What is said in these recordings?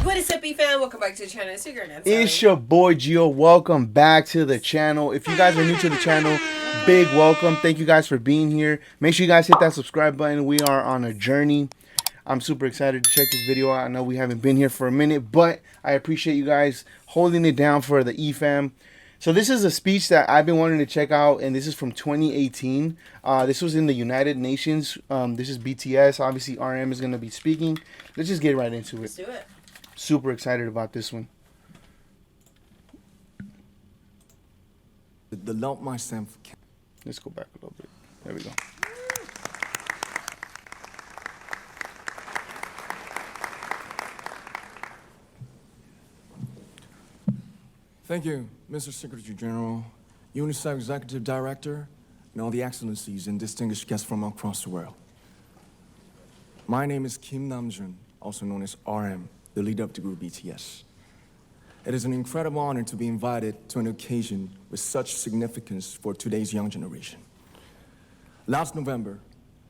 What is up, fam? Welcome back to the channel. It's your girl, Nanselly. It's your boy Gio. Welcome back to the channel. If you guys are new to the channel, big welcome. Thank you guys for being here. Make sure you guys hit that subscribe button. We are on a journey. I'm super excited to check this video out. I know we haven't been here for a minute, but I appreciate you guys holding it down for the EFAM. So this is a speech that I've been wanting to check out, and this is from 2018. This was in the United Nations. This is BTS. Obviously, RM is going to be speaking. Let's just get right into it. Let's do it. Super excited about this one. Develop myself. Let's go back a little bit. There we go. Thank you, Mr. Secretary General, UNICEF Executive Director, and all the excellencies and distinguished guests from across the world. My name is Kim Namjoon, also known as RM, the leader of the group BTS. It is an incredible honor to be invited to an occasion with such significance for today's young generation. Last November,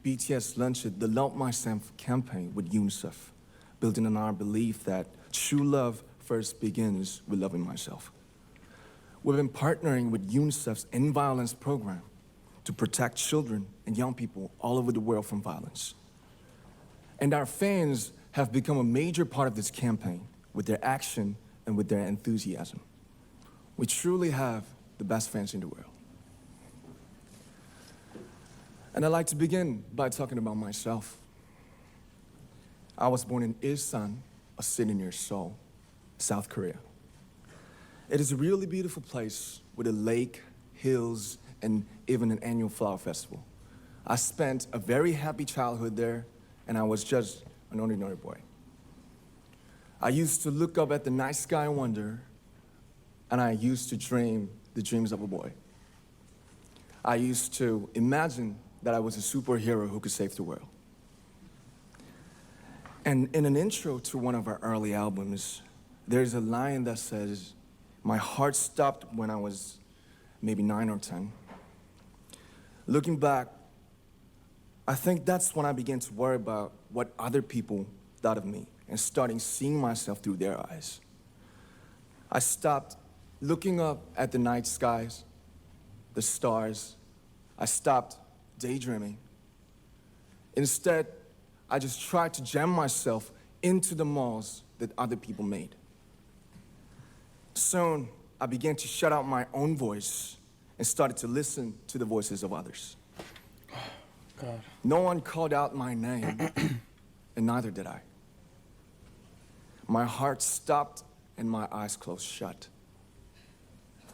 BTS launched the Love Myself campaign with UNICEF, building on our belief that true love first begins with loving myself. We've been partnering with UNICEF's End Violence program to protect children and young people all over the world from violence. And our fans have become a major part of this campaign with their action and with their enthusiasm. We truly have the best fans in the world. And I'd like to begin by talking about myself. I was born in Ilsan, a city near Seoul, South Korea. It is a really beautiful place with a lake, hills, and even an annual flower festival. I spent a very happy childhood there, and I was just an ordinary boy. I used to look up at the night sky and wonder, and I used to dream the dreams of a boy. I used to imagine that I was a superhero who could save the world. And in an intro to one of our early albums, there's a line that says, "My heart stopped when I was maybe 9 or 10. Looking back, I think that's when I began to worry about what other people thought of me and starting seeing myself through their eyes. I stopped looking up at the night skies, the stars. I stopped daydreaming. Instead, I just tried to jam myself into the malls that other people made. Soon, I began to shut out my own voice and started to listen to the voices of others. God. No one called out my name, and neither did I. My heart stopped and my eyes closed shut.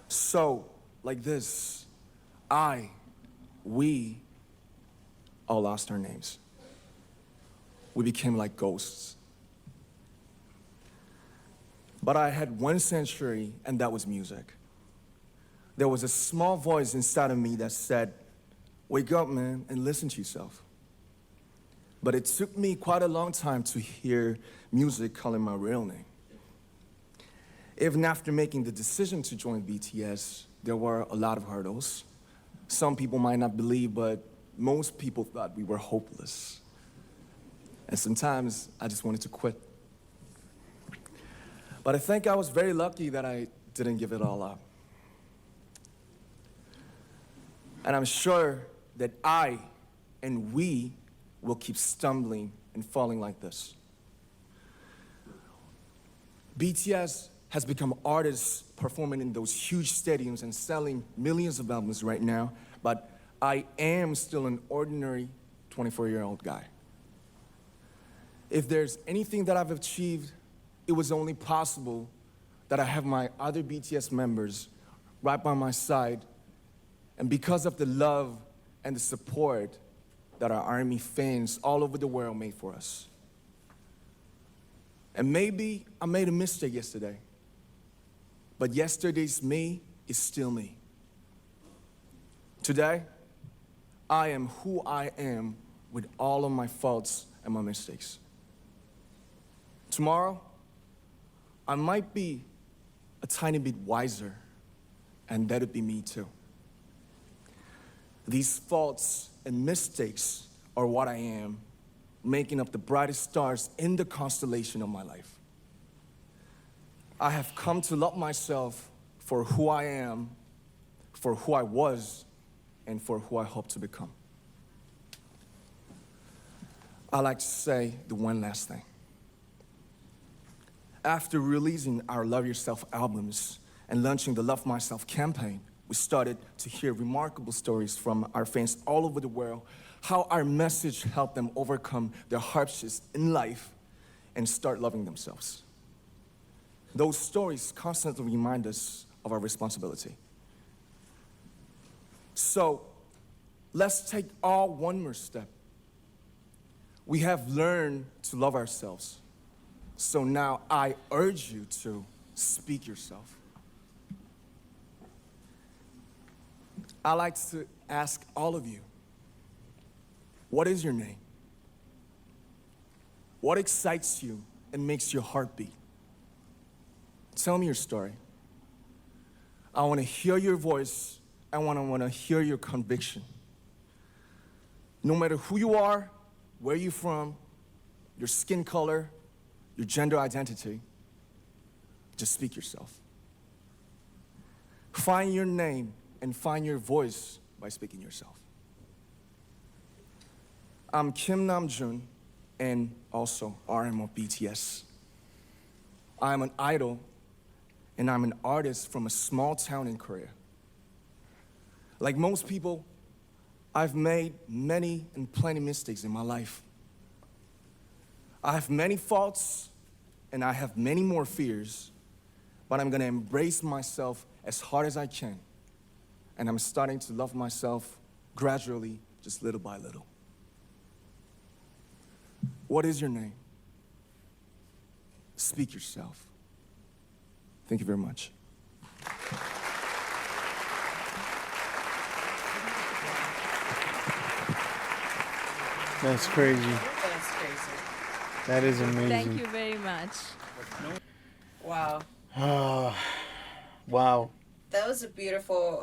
So, like this, we all lost our names. We became like ghosts. But I had one sanctuary, and that was music. There was a small voice inside of me that said, "Wake up, man, and listen to yourself." But it took me quite a long time to hear music calling my real name. Even after making the decision to join BTS, there were a lot of hurdles. Some people might not believe, but most people thought we were hopeless. And sometimes I just wanted to quit. But I think I was very lucky that I didn't give it all up. And I'm sure that I and we will keep stumbling and falling like this. BTS has become artists performing in those huge stadiums and selling millions of albums right now, but I am still an ordinary 24-year-old guy. If there's anything that I've achieved, it was only possible that I have my other BTS members right by my side, and because of the love and the support that our ARMY fans all over the world made for us. And maybe I made a mistake yesterday, but yesterday's me is still me. Today, I am who I am with all of my faults and my mistakes. Tomorrow, I might be a tiny bit wiser, and that'd be me too. These faults and mistakes are what I am, making up the brightest stars in the constellation of my life. I have come to love myself for who I am, for who I was, and for who I hope to become. I like to say the one last thing. After releasing our Love Yourself albums and launching the Love Myself campaign, we started to hear remarkable stories from our fans all over the world, how our message helped them overcome their hardships in life and start loving themselves. Those stories constantly remind us of our responsibility. So, let's take all one more step. We have learned to love ourselves. So now I urge you to speak yourself. I like to ask all of you, what is your name? What excites you and makes your heart beat? Tell me your story. I want to hear your voice. I want to hear your conviction. No matter who you are, where you're from, your skin color, your gender identity, just speak yourself. Find your name and find your voice by speaking yourself. I'm Kim Namjoon and also RM of BTS. I'm an idol and I'm an artist from a small town in Korea. Like most people, I've made many and plenty mistakes in my life. I have many faults and I have many more fears, but I'm gonna embrace myself as hard as I can. And I'm starting to love myself gradually, just little by little. What is your name? Speak yourself. Thank you very much. That's crazy. That's crazy. That is amazing. Thank you very much. Wow. Wow. That was a beautiful.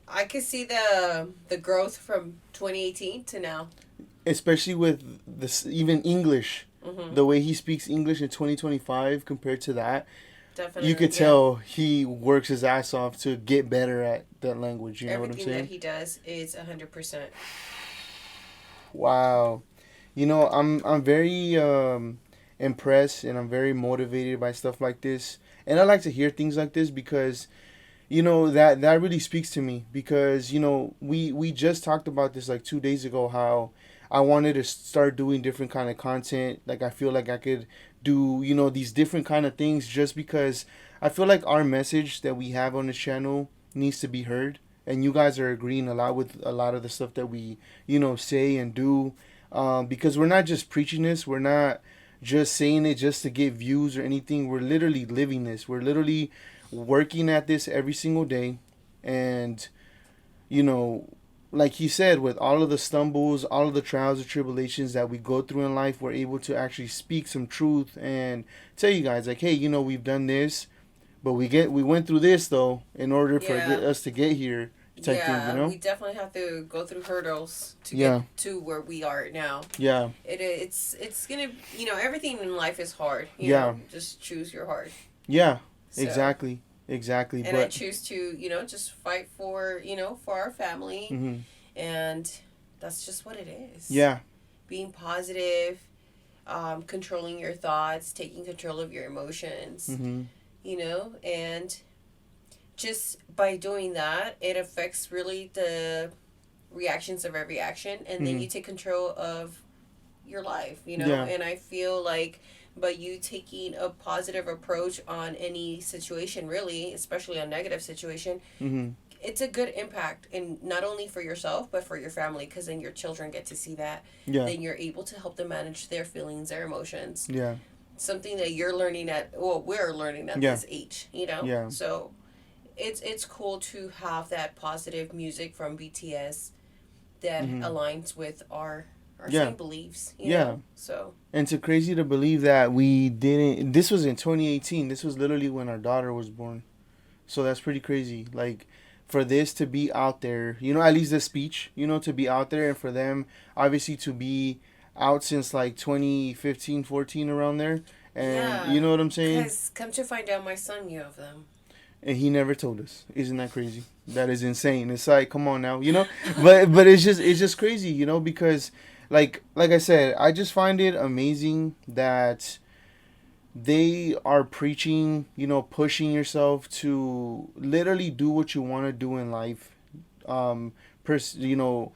I could see the growth from 2018 to now. Especially with this, even English, the way he speaks English in 2025 compared to that, Definitely. you could tell he works his ass off to get better at that language. You know what I'm Everything saying? that he does is 100%. Wow. You know, I'm very impressed and I'm very motivated by stuff like this. And I like to hear things like this because, you know, that really speaks to me because, you know, we just talked about this like 2 days ago, how I wanted to start doing different kind of content. Like I feel like I could do, you know, these different kind of things just because I feel like our message that we have on this channel needs to be heard. And you guys are agreeing a lot with a lot of the stuff that we, you know, say and do. Because we're not just preaching this. We're not just saying it just to get views or anything. We're literally living this. We're literally working at this every single day. And, you know, like he said, with all of the stumbles, all of the trials and tribulations that we go through in life, we're able to actually speak some truth and tell you guys, like, hey, you know, we've done this, but we went through this though in order for us to get here. Type thing, you know? We definitely have to go through hurdles to Yeah. get to where we are now. Yeah. It's gonna, you know, everything in life is hard. You Yeah. know, just choose your heart. Yeah. So- Exactly. And I choose to, you know, just fight for, you know, for our family. Mhm. And that's just what it is. Yeah. Being positive, controlling your thoughts, taking control of your emotions, Mhm. you know, and just by doing that, it affects really the reactions of every action, and then you take control of your life, you know. Yeah. And I feel like by you taking a positive approach on any situation, really, especially a negative situation, Mhm. it's a good impact, and not only for yourself but for your family, because then your children get to see that. Yeah. Then you're able to help them manage their feelings, their emotions. Yeah. Something that you're learning we're learning at this age, you know. Yeah. So it's cool to have that positive music from BTS that aligns with our same beliefs, you know? So And it's crazy to believe that we didn't. This was in 2018. This was literally when our daughter was born. So that's pretty crazy. Like, for this to be out there, you know, at least the speech, you know, to be out there, and for them, obviously, to be out since like 2015, 14, around there. And you know what I'm saying? Because come to find out, my son knew of them. And he never told us. Isn't that crazy? That is insane. It's like, come on now, you know. But it's just crazy, you know, because like I said, I just find it amazing that they are preaching, you know, pushing yourself to literally do what you want to do in life. You know,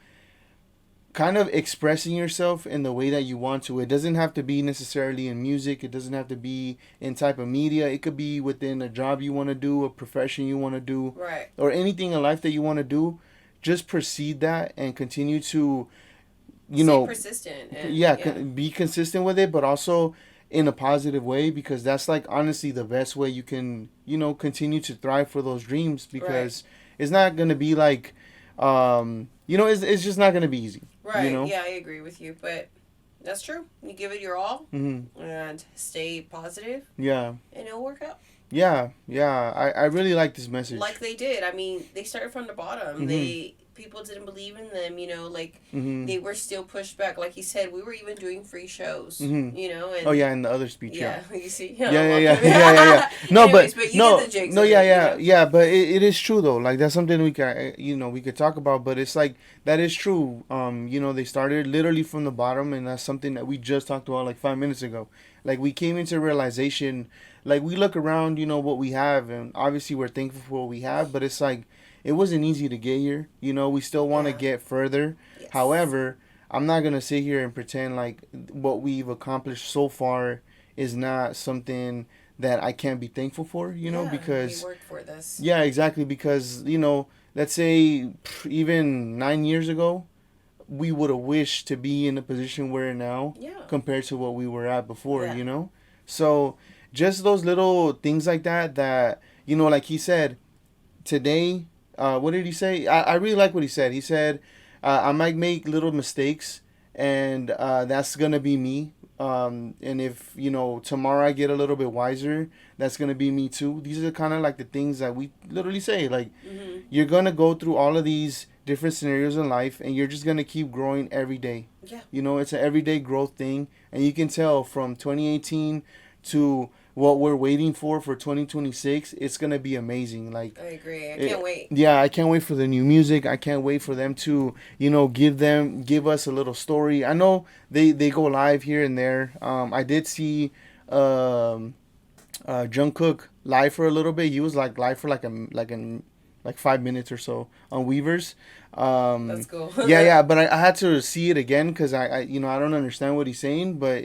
kind of expressing yourself in the way that you want to. It doesn't have to be necessarily in music. It doesn't have to be in type of media. It could be within a job you want to do, a profession you want to do, right, or anything in life that you want to do. Just proceed that and continue to, you stay know, persistent. And, be consistent with it, but also in a positive way, because that's like honestly the best way you can, you know, continue to thrive for those dreams, because it's not going to be like, you know, it's just not going to be easy. Right. You know? Yeah, I agree with you, but that's true. You give it your all and stay positive, Yeah. and it'll work out. Yeah. I really like this message. Like they did. I mean, they started from the bottom. People didn't believe in them. You know, like they were still pushed back. Like he said, we were even doing free shows. You know. And, oh yeah, in the other speech. Yeah, you see. Yeah. No, Anyways, but you no, get the jigs no, of yeah, it, yeah. But it is true though. Like that's something we can, you know, we could talk about. But it's like that is true. You know, they started literally from the bottom, and that's something that we just talked about like 5 minutes ago. Like we came into realization. Like we look around, you know, what we have, and obviously we're thankful for what we have. But it's like it wasn't easy to get here. You know, we still want to get further. Yes. However, I'm not gonna sit here and pretend like what we've accomplished so far is not something that I can't be thankful for, you know, because we worked for this. Yeah, exactly, because you know, let's say even 9 years ago, we would have wished to be in the position we're in now, compared to what we were at before, you know. So just those little things like that, you know, like he said today. What did he say? I really like what he said. He said, I might make little mistakes, and that's gonna be me. And if, you know, tomorrow I get a little bit wiser, that's gonna be me too. These are kind of like the things that we literally say. Like, you're gonna go through all of these different scenarios in life, and you're just gonna keep growing every day. Yeah. You know, it's an everyday growth thing, and you can tell from 2018 to what we're waiting for 2026. It's gonna be amazing. Like, I agree. I can't wait. Yeah, I can't wait for the new music. I can't wait for them to, you know, give us a little story. I know they go live here and there. I did see Jungkook live for a little bit. He was like live for like 5 minutes or so on Weavers. That's cool. yeah, but I had to see it again because I you know, I don't understand what he's saying, but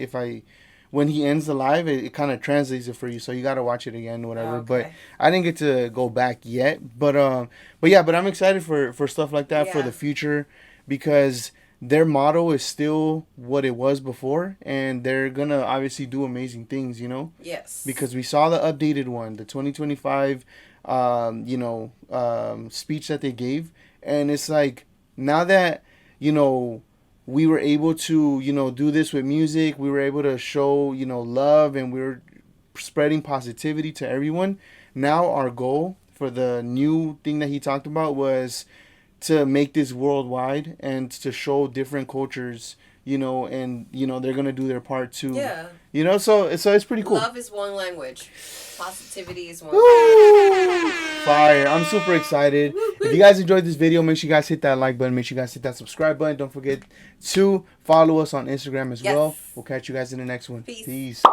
when he ends the live, it kind of translates it for you, so you got to watch it again, whatever. Okay. But I didn't get to go back yet. But I'm excited for stuff like that for the future, because their motto is still what it was before, and they're gonna obviously do amazing things, you know. Yes. Because we saw the updated one, the 2025, speech that they gave, and it's like now that, you know, we were able to, you know, do this with music. We were able to show, you know, love, and we were spreading positivity to everyone. Now our goal for the new thing that he talked about was to make this worldwide and to show different cultures, you know, and, you know, they're going to do their part too. Yeah. You know, so it's pretty cool. Love is one language. Positivity is one. Fire. I'm super excited. If you guys enjoyed this video, make sure you guys hit that like button. Make sure you guys hit that subscribe button. Don't forget to follow us on Instagram as well. We'll catch you guys in the next one. Peace. Peace.